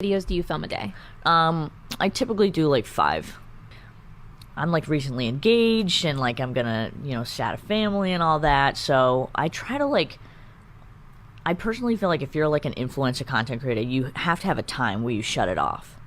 Videos do you film a day? I typically do like 5. I'm like recently engaged and like I'm gonna, start a family and all that. So I try to I personally feel like if you're like an influencer content creator, you have to have a time where you shut it off.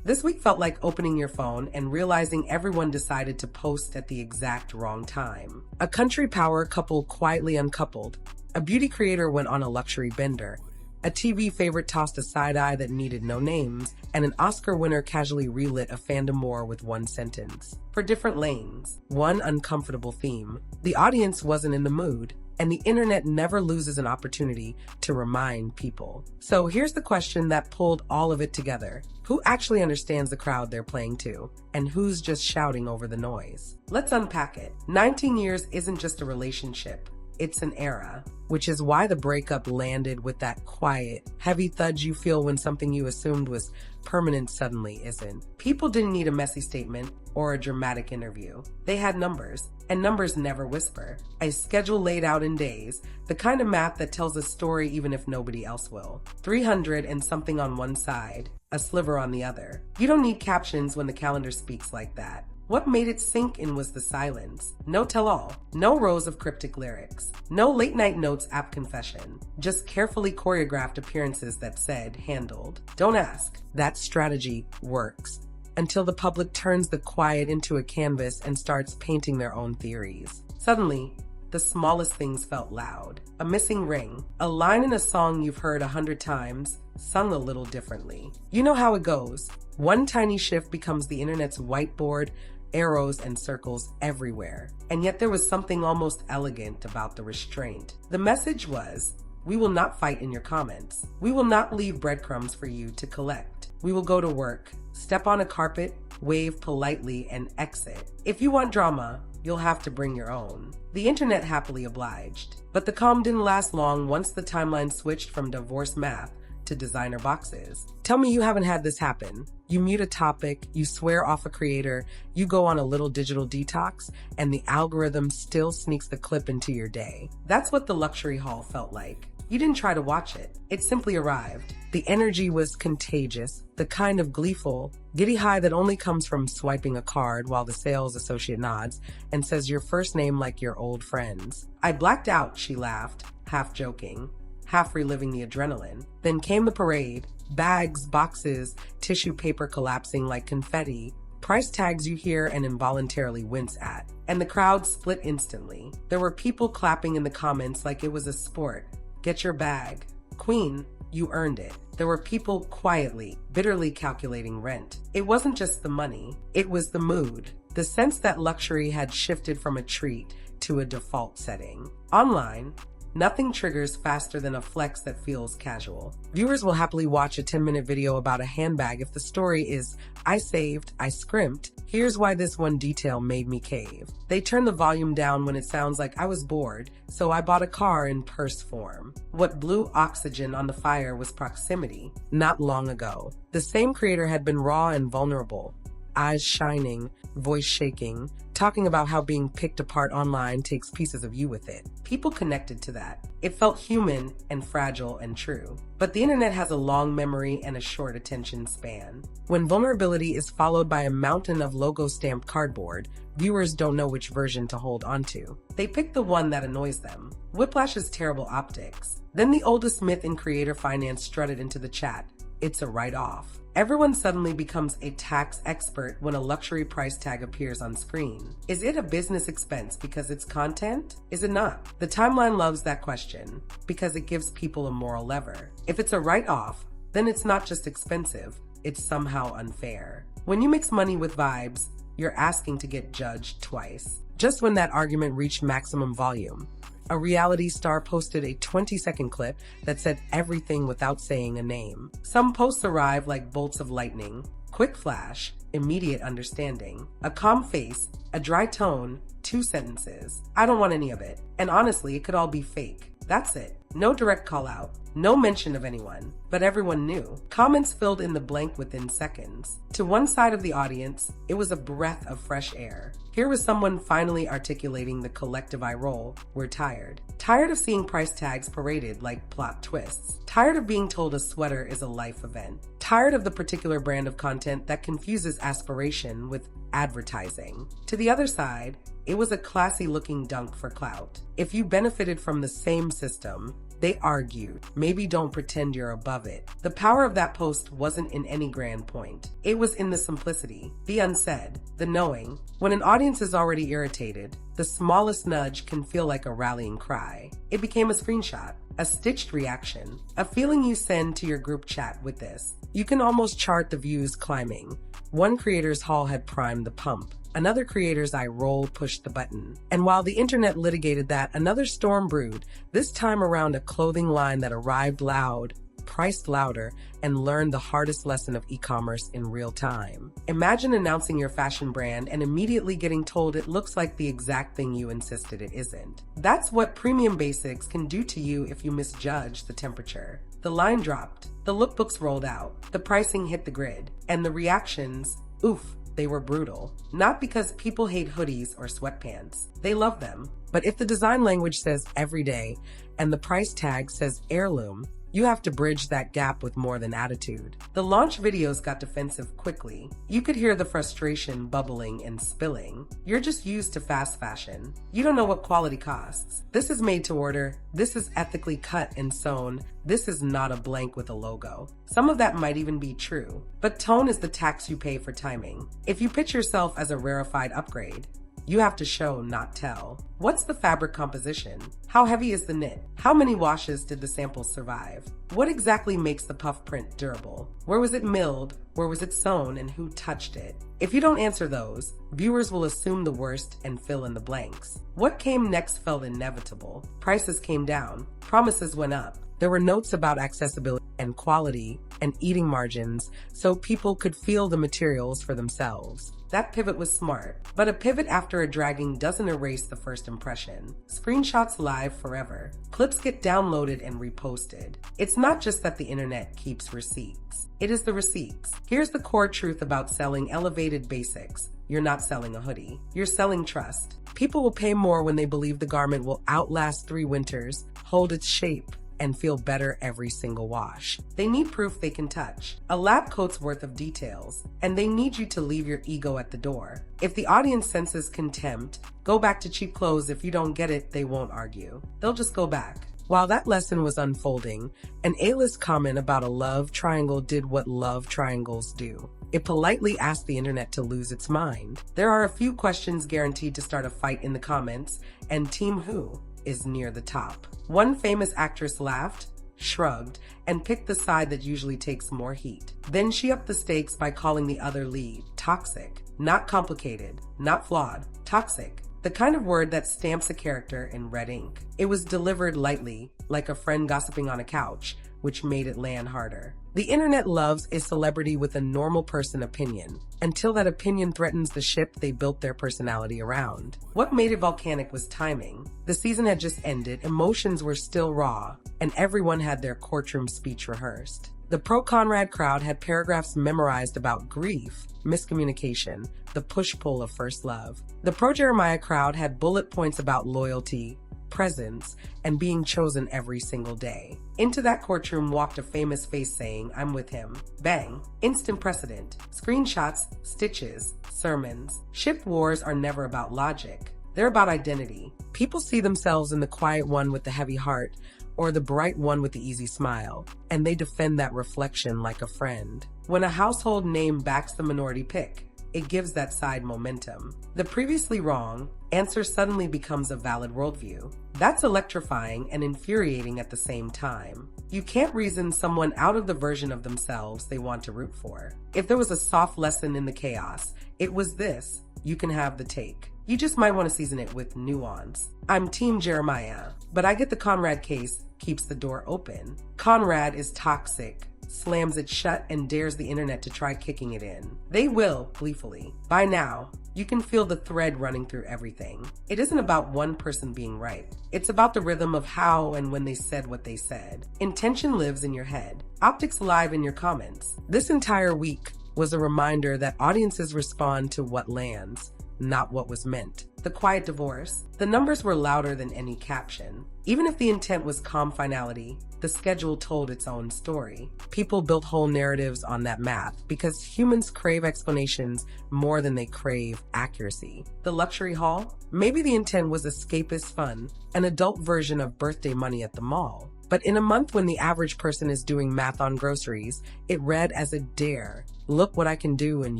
This week felt like opening your phone and realizing everyone decided to post at the exact wrong time. A country power couple quietly uncoupled. A beauty creator went on a luxury bender. A TV favorite tossed a side-eye that needed no names, and an Oscar winner casually relit a fandom war with one sentence. For different lanes, one uncomfortable theme. The audience wasn't in the mood, and the internet never loses an opportunity to remind people. So here's the question that pulled all of it together. Who actually understands the crowd they're playing to, and who's just shouting over the noise? Let's unpack it. 19 years isn't just a relationship. It's an era, which is why the breakup landed with that quiet, heavy thud you feel when something you assumed was permanent suddenly isn't. People didn't need a messy statement or a dramatic interview. They had numbers, and numbers never whisper. A schedule laid out in days, the kind of math that tells a story even if nobody else will. 300 and something on one side, a sliver on the other. You don't need captions when the calendar speaks like that. What made it sink in was the silence. No tell-all, no rows of cryptic lyrics, no late-night notes app confession, just carefully choreographed appearances that said, handled. Don't ask. That strategy works. Until the public turns the quiet into a canvas and starts painting their own theories. Suddenly, the smallest things felt loud. A missing ring, a line in a song you've heard 100 times, sung a little differently. You know how it goes. One tiny shift becomes the internet's whiteboard, arrows and circles everywhere. And yet there was something almost elegant about the restraint. The message was, we will not fight in your comments. We will not leave breadcrumbs for you to collect. We will go to work, step on a carpet, wave politely, and exit. If you want drama, you'll have to bring your own. The internet happily obliged. But the calm didn't last long once the timeline switched from divorce math to designer boxes. Tell me you haven't had this happen. You mute a topic, you swear off a creator, you go on a little digital detox, and the algorithm still sneaks the clip into your day. That's what the luxury haul felt like. You didn't try to watch it. It simply arrived. The energy was contagious, the kind of gleeful, giddy high that only comes from swiping a card while the sales associate nods and says your first name like your old friends. I blacked out, she laughed, half joking, half reliving the adrenaline. Then came the parade, bags, boxes, tissue paper collapsing like confetti, price tags you hear and involuntarily wince at. And the crowd split instantly. There were people clapping in the comments like it was a sport. Get your bag. Queen, you earned it. There were people quietly, bitterly calculating rent. It wasn't just the money, it was the mood. The sense that luxury had shifted from a treat to a default setting. Online, nothing triggers faster than a flex that feels casual. Viewers will happily watch a 10-minute video about a handbag if the story is, I saved, I scrimped, here's why this one detail made me cave. They turn the volume down when it sounds like I was bored, so I bought a car in purse form. What blew oxygen on the fire was proximity. Not long ago, the same creator had been raw and vulnerable. Eyes shining, voice shaking, talking about how being picked apart online takes pieces of you with it. People connected to that. It felt human and fragile and true. But the internet has a long memory and a short attention span. When vulnerability is followed by a mountain of logo-stamped cardboard, viewers don't know which version to hold onto. They pick the one that annoys them. Whiplash's terrible optics. Then the oldest myth in creator finance strutted into the chat. It's a write-off. Everyone suddenly becomes a tax expert when a luxury price tag appears on screen. Is it a business expense because it's content? Is it not? The timeline loves that question because it gives people a moral lever. If it's a write-off, then it's not just expensive, it's somehow unfair. When you mix money with vibes, you're asking to get judged twice. Just when that argument reached maximum volume, a reality star posted a 20-second clip that said everything without saying a name. Some posts arrive like bolts of lightning. Quick flash, immediate understanding. A calm face, a dry tone, 2 sentences. I don't want any of it. And honestly, it could all be fake. That's it. No direct call out. No mention of anyone, but everyone knew. Comments filled in the blank within seconds. To one side of the audience, it was a breath of fresh air. Here was someone finally articulating the collective eye roll. We're tired. Tired of seeing price tags paraded like plot twists. Tired of being told a sweater is a life event. Tired of the particular brand of content that confuses aspiration with advertising. To the other side, it was a classy-looking dunk for clout. If you benefited from the same system, they argued, maybe don't pretend you're above it. The power of that post wasn't in any grand point. It was in the simplicity, the unsaid, the knowing. When an audience is already irritated, the smallest nudge can feel like a rallying cry. It became a screenshot, a stitched reaction, a feeling you send to your group chat with this. You can almost chart the views climbing. One creator's haul had primed the pump. Another creator's eye roll pushed the button. And while the internet litigated that, another storm brewed, this time around a clothing line that arrived loud, priced louder, and learned the hardest lesson of e-commerce in real time. Imagine announcing your fashion brand and immediately getting told it looks like the exact thing you insisted it isn't. That's what premium basics can do to you if you misjudge the temperature. The line dropped, the lookbooks rolled out, the pricing hit the grid, and the reactions, oof, they were brutal. Not because people hate hoodies or sweatpants. They love them. But if the design language says everyday and the price tag says heirloom, you have to bridge that gap with more than attitude. The launch videos got defensive quickly. You could hear the frustration bubbling and spilling. You're just used to fast fashion. You don't know what quality costs. This is made to order. This is ethically cut and sewn. This is not a blank with a logo. Some of that might even be true. But tone is the tax you pay for timing. If you pitch yourself as a rarefied upgrade, you have to show, not tell. What's the fabric composition? How heavy is the knit? How many washes did the samples survive? What exactly makes the puff print durable? Where was it milled? Where was it sewn? And who touched it? If you don't answer those, viewers will assume the worst and fill in the blanks. What came next felt inevitable. Prices came down. Promises went up. There were notes about accessibility and quality and eating margins so people could feel the materials for themselves. That pivot was smart, but a pivot after a dragging doesn't erase the first impression. Screenshots live forever. Clips get downloaded and reposted. It's not just that the internet keeps receipts. It is the receipts. Here's the core truth about selling elevated basics. You're not selling a hoodie. You're selling trust. People will pay more when they believe the garment will outlast 3 winters, hold its shape, and feel better every single wash. They need proof they can touch, a lab coat's worth of details, and they need you to leave your ego at the door. If the audience senses contempt, go back to cheap clothes. If you don't get it, they won't argue. They'll just go back. While that lesson was unfolding, an A-list comment about a love triangle did what love triangles do. It politely asked the internet to lose its mind. There are a few questions guaranteed to start a fight in the comments, and Team Who is near the top. One famous actress laughed, shrugged, and picked the side that usually takes more heat. Then she upped the stakes by calling the other lead toxic. Not complicated, not flawed, toxic. The kind of word that stamps a character in red ink. It was delivered lightly, like a friend gossiping on a couch, which made it land harder. The internet loves a celebrity with a normal person opinion, until that opinion threatens the ship they built their personality around. What made it volcanic was timing. The season had just ended, emotions were still raw, and everyone had their courtroom speech rehearsed. The pro-Conrad crowd had paragraphs memorized about grief, miscommunication, the push-pull of first love. The pro-Jeremiah crowd had bullet points about loyalty, presence, and being chosen every single day. Into that courtroom walked a famous face saying, "I'm with him." Bang. Instant precedent. Screenshots, stitches, sermons. Ship wars are never about logic. They're about identity. People see themselves in the quiet one with the heavy heart, or the bright one with the easy smile, and they defend that reflection like a friend. When a household name backs the minority pick, it gives that side momentum. The previously wrong answer suddenly becomes a valid worldview. That's electrifying and infuriating at the same time. You can't reason someone out of the version of themselves they want to root for. If there was a soft lesson in the chaos, it was this: you can have the take. You just might want to season it with nuance. I'm Team Jeremiah, but I get the Conrad case keeps the door open. Conrad is toxic, slams it shut, and dares the internet to try kicking it in. They will, gleefully. By now, you can feel the thread running through everything. It isn't about one person being right. It's about the rhythm of how and when they said what they said. Intention lives in your head. Optics live in your comments. This entire week was a reminder that audiences respond to what lands, not what was meant. The quiet divorce. The numbers were louder than any caption. Even if the intent was calm finality, the schedule told its own story. People built whole narratives on that math because humans crave explanations more than they crave accuracy. The luxury haul? Maybe the intent was escapist fun, an adult version of birthday money at the mall. But in a month when the average person is doing math on groceries, it read as a dare. Look what I can do and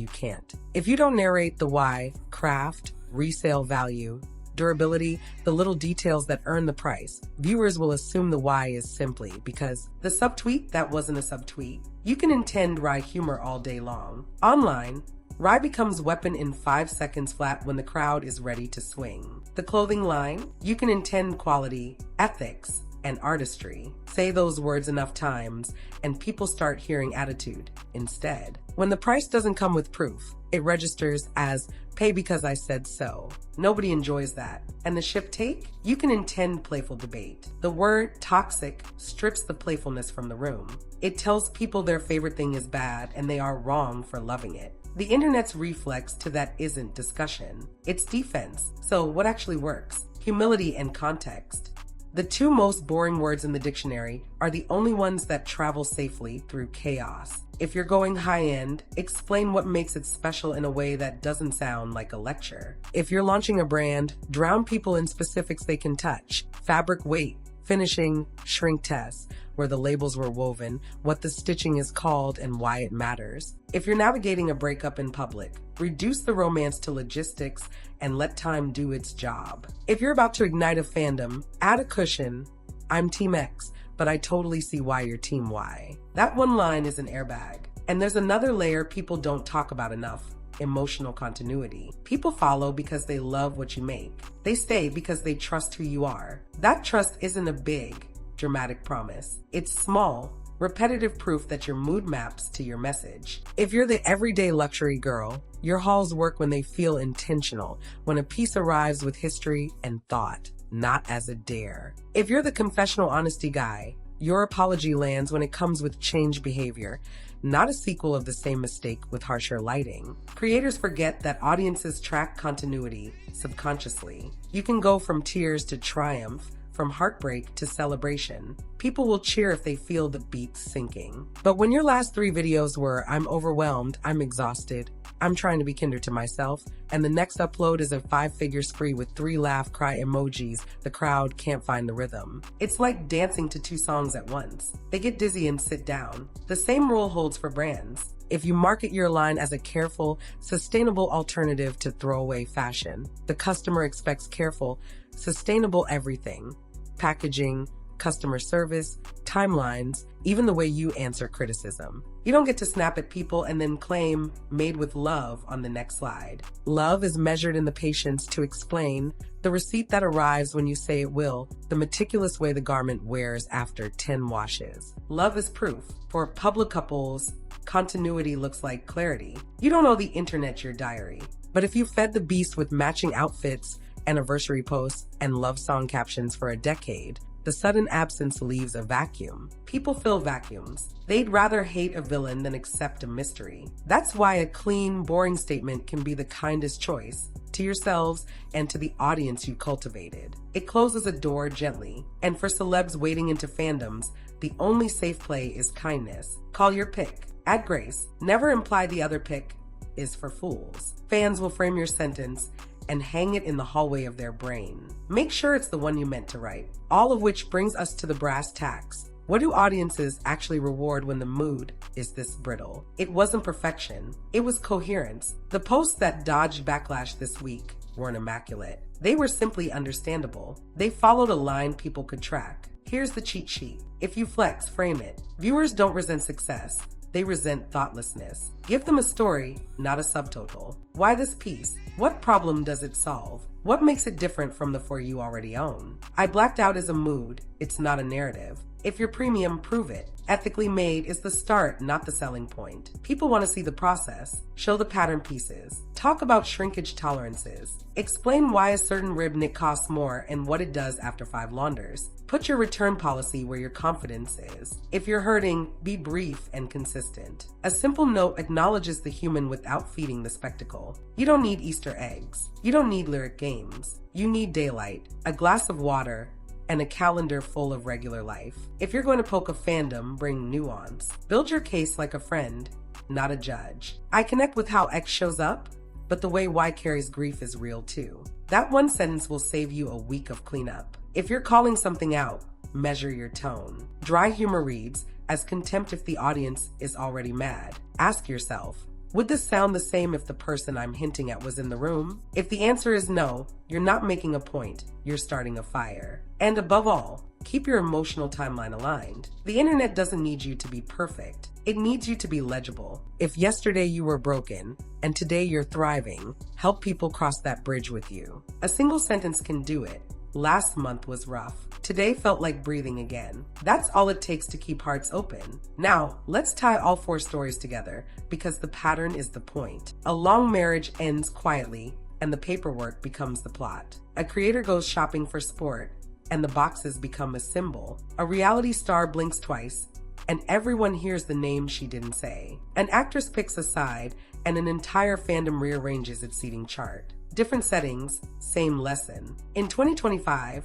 you can't. If you don't narrate the why, craft, resale value, durability, the little details that earn the price, viewers will assume the why is simply because the subtweet that wasn't a subtweet. You can intend wry humor all day long. Online, wry becomes weapon in 5 seconds flat when the crowd is ready to swing. The clothing line, you can intend quality, ethics, and artistry. Say those words enough times, and people start hearing attitude instead. When the price doesn't come with proof, it registers as pay because I said so. Nobody enjoys that. And the ship take? You can intend playful debate. The word toxic strips the playfulness from the room. It tells people their favorite thing is bad and they are wrong for loving it. The internet's reflex to that isn't discussion. It's defense. So what actually works? Humility and context. The two most boring words in the dictionary are the only ones that travel safely through chaos. If you're going high-end, explain what makes it special in a way that doesn't sound like a lecture. If you're launching a brand, drown people in specifics they can touch. Fabric weight, finishing, shrink tests, where the labels were woven, what the stitching is called, and why it matters. If you're navigating a breakup in public, reduce the romance to logistics and let time do its job. If you're about to ignite a fandom, add a cushion. I'm Team X, but I totally see why you're Team Y. That one line is an airbag. And there's another layer people don't talk about enough. Emotional continuity. People follow because they love what you make. They stay because they trust who you are. That trust isn't a big, dramatic promise. It's small, repetitive proof that your mood maps to your message. If you're the everyday luxury girl, your hauls work when they feel intentional, when a piece arrives with history and thought, not as a dare. If you're the confessional honesty guy, your apology lands when it comes with changed behavior, not a sequel of the same mistake with harsher lighting. Creators forget that audiences track continuity subconsciously. You can go from tears to triumph, from heartbreak to celebration. People will cheer if they feel the beat sinking. But when your last 3 videos were, I'm overwhelmed, I'm exhausted, I'm trying to be kinder to myself, and the next upload is a 5-figure spree with 3 laugh cry emojis, the crowd can't find the rhythm. It's like dancing to 2 songs at once. They get dizzy and sit down. The same rule holds for brands. If you market your line as a careful, sustainable alternative to throwaway fashion, the customer expects careful, sustainable everything. Packaging, customer service, timelines, even the way you answer criticism. You don't get to snap at people and then claim made with love on the next slide. Love is measured in the patience to explain, the receipt that arrives when you say it will, the meticulous way the garment wears after 10 washes. Love is proof. For public couples, continuity looks like clarity. You don't owe the internet your diary. But if you fed the beast with matching outfits, anniversary posts, and love song captions for a decade, the sudden absence leaves a vacuum. People fill vacuums. They'd rather hate a villain than accept a mystery. That's why a clean, boring statement can be the kindest choice to yourselves and to the audience you cultivated. It closes a door gently. And for celebs wading into fandoms, the only safe play is kindness. Call your pick. Add grace. Never imply the other pick is for fools. Fans will frame your sentence and hang it in the hallway of their brain. Make sure it's the one you meant to write. All of which brings us to the brass tacks. What do audiences actually reward when the mood is this brittle? It wasn't perfection. It was coherence. The posts that dodged backlash this week weren't immaculate. They were simply understandable. They followed a line people could track. Here's the cheat sheet. If you flex, frame it. Viewers don't resent success. They resent thoughtlessness. Give them a story, not a subtotal. Why this piece? What problem does it solve? What makes it different from the four you already own? I blacked out is a mood, it's not a narrative. If you're premium, prove it. Ethically made is the start, not the selling point. People want to see the process. Show the pattern pieces. Talk about shrinkage tolerances. Explain why a certain rib knit costs more and what it does after 5 launders. Put your return policy where your confidence is. If you're hurting, be brief and consistent. A simple note acknowledges the human without feeding the spectacle. You don't need Easter eggs. You don't need lyric games. You need daylight, a glass of water, and a calendar full of regular life. If you're going to poke a fandom, bring nuance. Build your case like a friend, not a judge. I connect with how X shows up, but the way Y carries grief is real too. That one sentence will save you a week of cleanup. If you're calling something out, measure your tone. Dry humor reads as contempt if the audience is already mad. Ask yourself, would this sound the same if the person I'm hinting at was in the room? If the answer is no, you're not making a point, you're starting a fire. And above all, keep your emotional timeline aligned. The internet doesn't need you to be perfect. It needs you to be legible. If yesterday you were broken and today you're thriving, help people cross that bridge with you. A single sentence can do it. Last month was rough. Today felt like breathing again. That's all it takes to keep hearts open. Now, let's tie all 4 stories together because the pattern is the point. A long marriage ends quietly and the paperwork becomes the plot. A creator goes shopping for sport and the boxes become a symbol. A reality star blinks twice and everyone hears the name she didn't say. An actress picks a side and an entire fandom rearranges its seating chart. Different settings, same lesson. In 2025,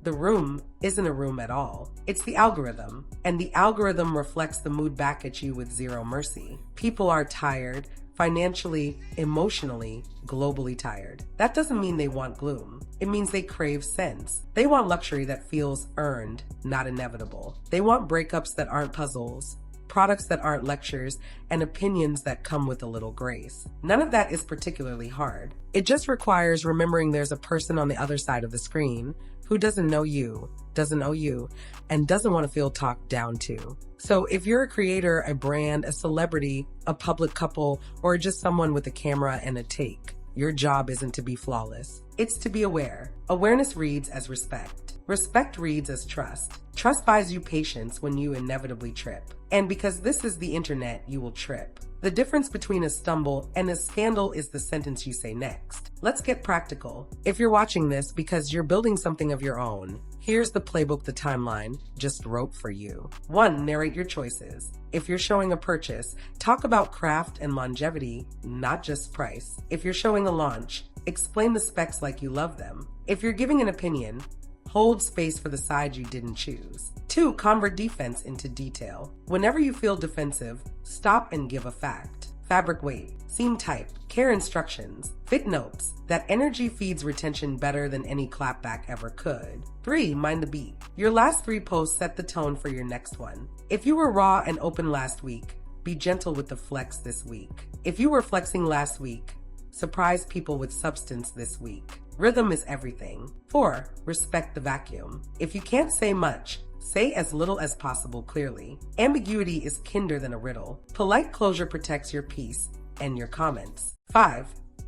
the room isn't a room at all. It's the algorithm, and the algorithm reflects the mood back at you with zero mercy. People are tired, financially, emotionally, globally tired. That doesn't mean they want gloom. It means they crave sense. They want luxury that feels earned, not inevitable. They want breakups that aren't puzzles, products that aren't lectures, and opinions that come with a little grace. None of that is particularly hard. It just requires remembering there's a person on the other side of the screen who doesn't know you, doesn't owe you, and doesn't want to feel talked down to. So if you're a creator, a brand, a celebrity, a public couple, or just someone with a camera and a take, your job isn't to be flawless. It's to be aware. Awareness reads as respect. Respect reads as trust. Trust buys you patience when you inevitably trip. And because this is the internet, you will trip. The difference between a stumble and a scandal is the sentence you say next. Let's get practical. If you're watching this because you're building something of your own, here's the playbook, the timeline, just wrote for you. 1. Narrate your choices. If you're showing a purchase, talk about craft and longevity, not just price. If you're showing a launch, explain the specs like you love them. If you're giving an opinion, hold space for the side you didn't choose. 2. Convert defense into detail. Whenever you feel defensive, stop and give a fact. Fabric weight, seam type, care instructions, fit notes. That energy feeds retention better than any clapback ever could. 3. Mind the beat. Your last 3 posts set the tone for your next one. If you were raw and open last week, be gentle with the flex this week. If you were flexing last week, surprise people with substance this week. Rhythm is everything. 4. Respect the vacuum. If you can't say much, say as little as possible clearly. Ambiguity is kinder than a riddle. Polite closure protects your peace and your comments. 5.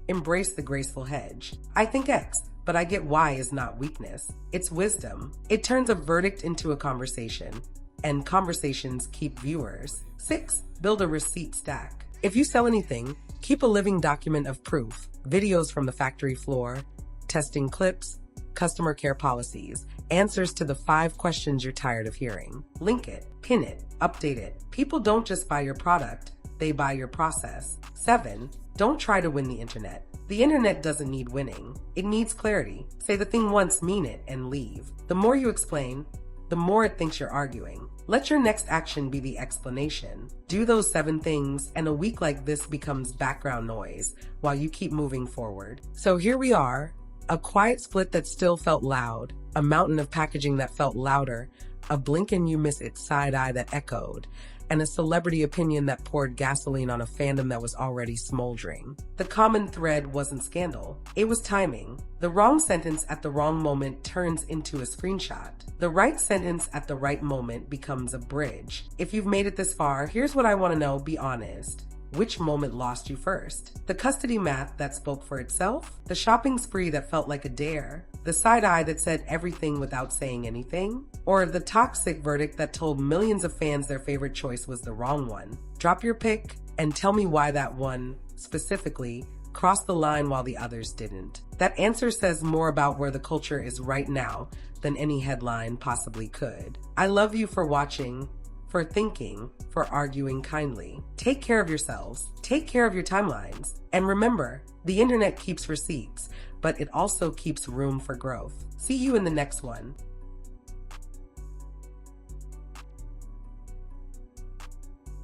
Embrace the graceful hedge. I think X, but I get Y is not weakness. It's wisdom. It turns a verdict into a conversation, and conversations keep viewers. 6. Build a receipt stack. If you sell anything, keep a living document of proof. Videos from the factory floor, testing clips, customer care policies, answers to the 5 questions you're tired of hearing. Link it, pin it, update it. People don't just buy your product, they buy your process. 7. Don't try to win the internet. The internet doesn't need winning. It needs clarity. Say the thing once, mean it, and leave. The more you explain, the more it thinks you're arguing. Let your next action be the explanation. Do those 7 things, and a week like this becomes background noise while you keep moving forward. So here we are. A quiet split that still felt loud, a mountain of packaging that felt louder, a blink and you miss it side eye that echoed. and a celebrity opinion that poured gasoline on a fandom that was already smoldering. The common thread wasn't scandal, it was timing. The wrong sentence at the wrong moment turns into a screenshot. The right sentence at the right moment becomes a bridge. If you've made it this far, here's what I want to know, be honest. Which moment lost you first? The custody math that spoke for itself? The shopping spree that felt like a dare? The side eye that said everything without saying anything? Or the toxic verdict that told millions of fans their favorite choice was the wrong one? Drop your pick and tell me why that one, specifically, crossed the line while the others didn't. That answer says more about where the culture is right now than any headline possibly could. I love you for watching, for thinking, for arguing kindly. Take care of yourselves. Take care of your timelines. And remember, the internet keeps receipts, but it also keeps room for growth. See you in the next one.